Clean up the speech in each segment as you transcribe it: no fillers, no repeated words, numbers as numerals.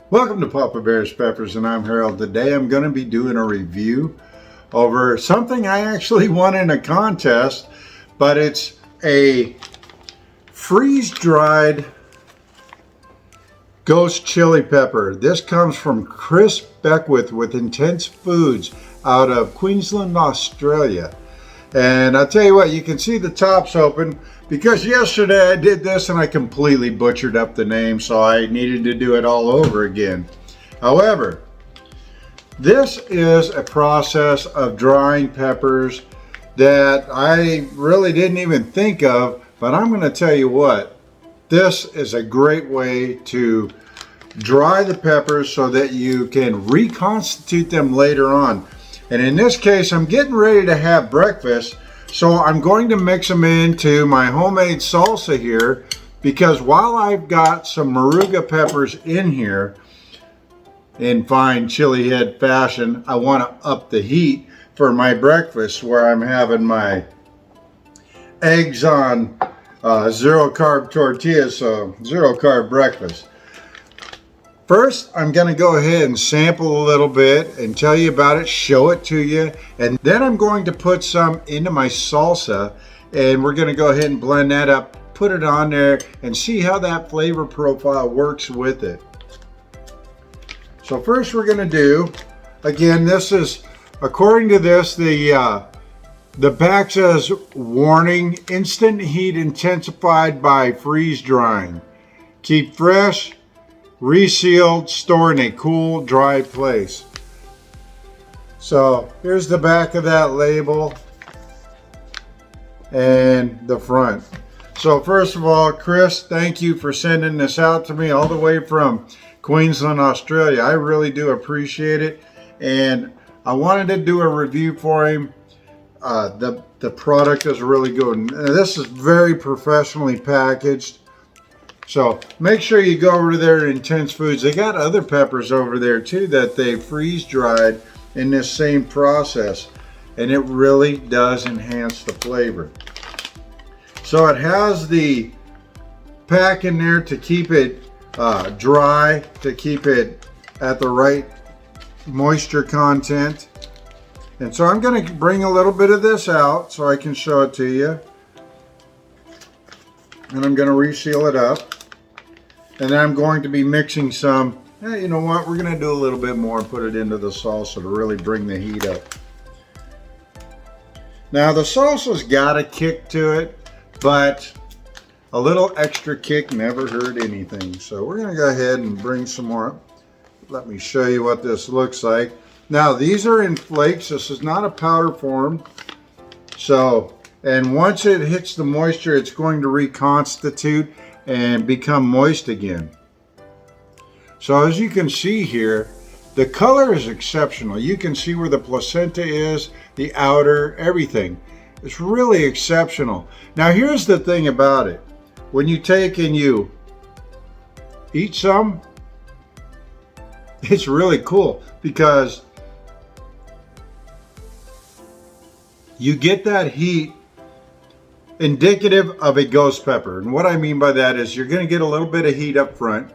Welcome to Papa Bear's Peppers, and I'm Harold. Today I'm going to be doing a review over something I actually won in a contest, but it's a freeze-dried ghost chili pepper. This comes from Chris Beckwith with Intense Foods out of Queensland, Australia. And I'll tell you what, you can see the top's open because yesterday I did this and I completely butchered up the name, so I needed to do it all over again. However, this is a process of drying peppers that I really didn't even think of, but I'm going to tell you what, this is a great way to dry the peppers so that you can reconstitute them later on. And in this case, I'm getting ready to have breakfast, so I'm going to mix them into my homemade salsa here, because while I've got some Moruga peppers in here in fine chili head fashion, I want to up the heat for my breakfast, where I'm having my eggs on zero carb tortillas, so zero carb breakfast. First, I'm going to go ahead and sample a little bit and tell you about it, show it to you, and then I'm going to put some into my salsa, and we're going to go ahead and blend that up, put it on there, and see how that flavor profile works with it. So first we're going to do, again, this is, according to this, the back says, warning, instant heat intensified by freeze drying. Keep fresh, resealed, store in a cool, dry place. So here's the back of that label and the front. So first of all, Chris, thank you for sending this out to me all the way from Queensland, Australia. I really do appreciate it, and I wanted to do a review for him. The product is really good. This is very professionally packaged. So make sure you go over there to Intense Foods. They got other peppers over there too that they freeze dried in this same process, and it really does enhance the flavor. So it has the pack in there to keep it dry, to keep it at the right moisture content. And so I'm going to bring a little bit of this out so I can show it to you. And I'm going to reseal it up. And then I'm going to be mixing some, you know what, we're going to do a little bit more and put it into the salsa to really bring the heat up. Now the salsa's got a kick to it, but a little extra kick never hurt anything. So we're going to go ahead and bring some more. Let me show you what this looks like. Now these are in flakes. This is not a powder form. So, and once it hits the moisture, it's going to reconstitute and become moist again. So as you can see here, the color is exceptional. You can see where the placenta is, the outer, everything. It's really exceptional. Now here's the thing about it. When you take and you eat some, it's really cool because you get that heat indicative of a ghost pepper. And what I mean by that is you're going to get a little bit of heat up front,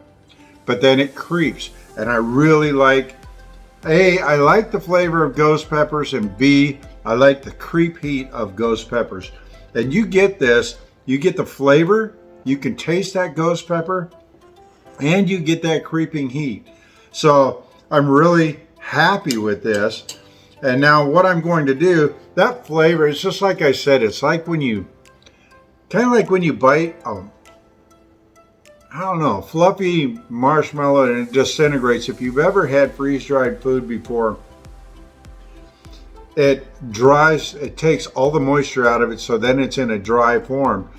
but then it creeps. And I really like, A, I like the flavor of ghost peppers, and B, I like the creep heat of ghost peppers. And you get this, you get the flavor, you can taste that ghost pepper, and you get that creeping heat. So I'm really happy with this. And now what I'm going to do, that flavor, it's just like I said, it's like when you, kind of like when you bite, I don't know, fluffy marshmallow and it disintegrates. If you've ever had freeze-dried food before, it dries, it takes all the moisture out of it, so then it's in a dry form.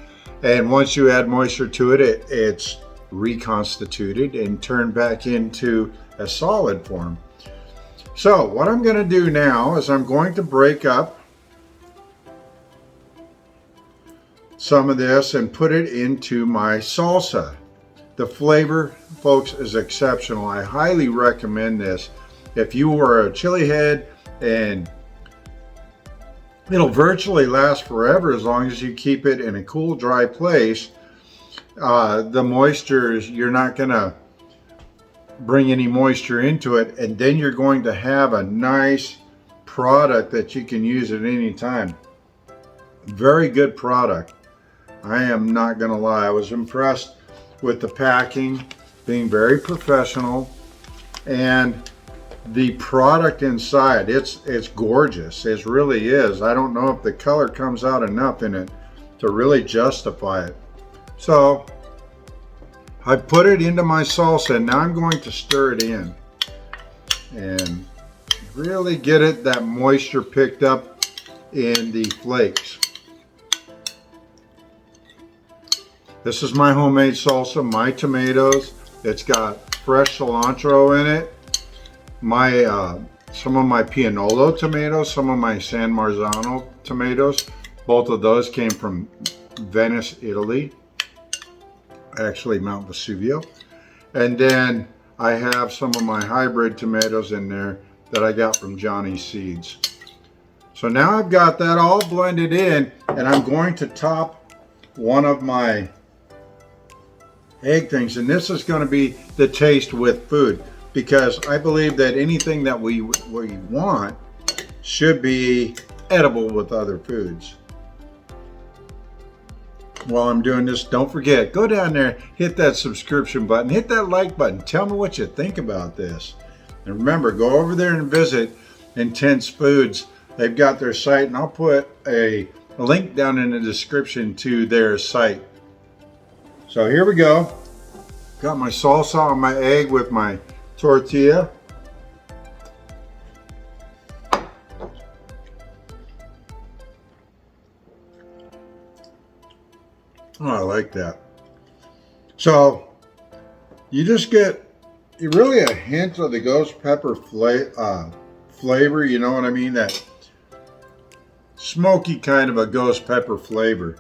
And once you add moisture to it, it's reconstituted and turned back into a solid form. So what I'm going to do now is I'm going to break up some of this and put it into my salsa. The flavor, folks, is exceptional. I highly recommend this. If you are a chili head, and it'll virtually last forever as long as you keep it in a cool, dry place. The moisture is, you're not gonna bring any moisture into it, and then you're going to have a nice product that you can use at any time. Very good product. I am not gonna lie, I was impressed with the packing being very professional, and the product inside, it's gorgeous. It really is. I don't know if the color comes out enough in it to really justify it. So I put it into my salsa, and now I'm going to stir it in and really get it, that moisture picked up in the flakes. This is my homemade salsa, my tomatoes. It's got fresh cilantro in it. Some of my Pianolo tomatoes, some of my San Marzano tomatoes. Both of those came from Venice, Italy. Actually, Mount Vesuvio. And then I have some of my hybrid tomatoes in there that I got from Johnny's Seeds. So now I've got that all blended in, and I'm going to top one of my egg things, and this is going to be the taste with food, because I believe that anything that we want should be edible with other foods. While I'm doing this, don't forget, go down there, hit that subscription button, hit that like button, tell me what you think about this. And remember, go over there and visit Intense Foods. They've got their site, and I'll put a link down in the description to their site. So here we go. Got my salsa on my egg with my tortilla. Oh, I like that. So you just get really a hint of the ghost pepper flavor, you know what I mean? That smoky kind of a ghost pepper flavor.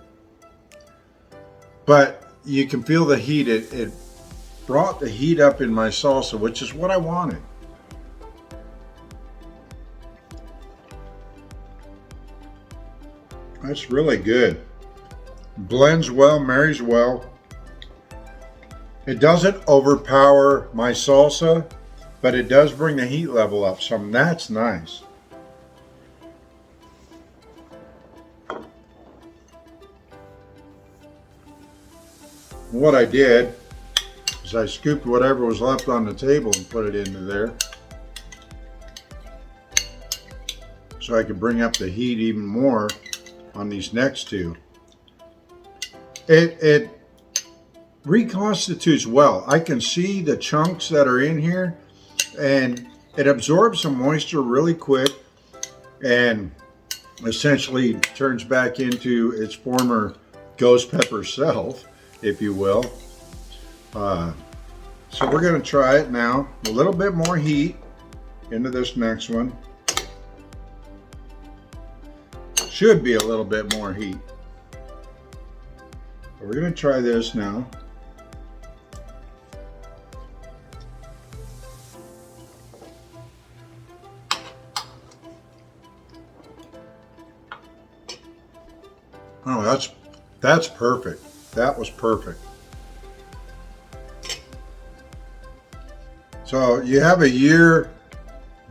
But you can feel the heat. It brought the heat up in my salsa, which is what I wanted. That's really good. Blends well, marries well. It doesn't overpower my salsa, but it does bring the heat level up some. That's nice. What I did is I scooped whatever was left on the table and put it into there, so I could bring up the heat even more on these next two. It reconstitutes well. I can see the chunks that are in here, and it absorbs some moisture really quick and essentially turns back into its former ghost pepper self, if you will. So we're going to try it now. A little bit more heat into this next one. Should be a little bit more heat. We're going to try this now. Oh, that's perfect. That was perfect. So you have a year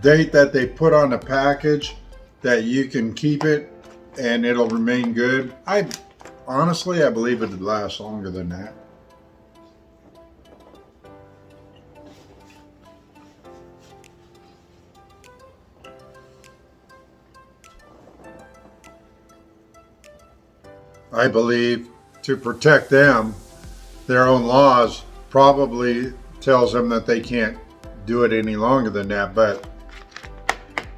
date that they put on the package that you can keep it and it'll remain good. Honestly, I believe it would last longer than that. I believe to protect them, their own laws probably tells them that they can't do it any longer than that. But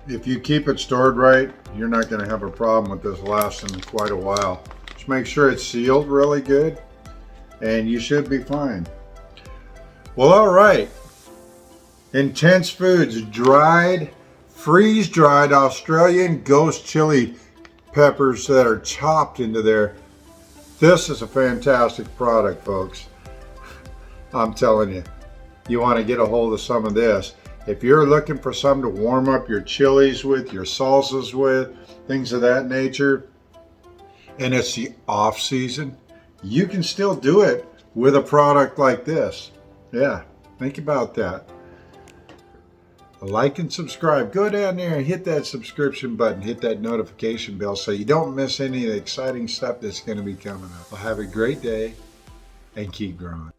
if you keep it stored right, you're not going to have a problem with this lasting quite a while. Just make sure it's sealed really good and you should be fine. Well, all right. Intense Foods dried, freeze-dried Australian ghost chili peppers that are chopped into there. This is a fantastic product, folks. I'm telling you, you want to get a hold of some of this. If you're looking for something to warm up your chilies with, your salsas with, things of that nature, and it's the off season, you can still do it with a product like this. Yeah, think about that. like and subscribe. Go down there and hit that subscription button, hit that notification bell so you don't miss any of the exciting stuff that's going to be coming up. Well, have a great day and keep growing.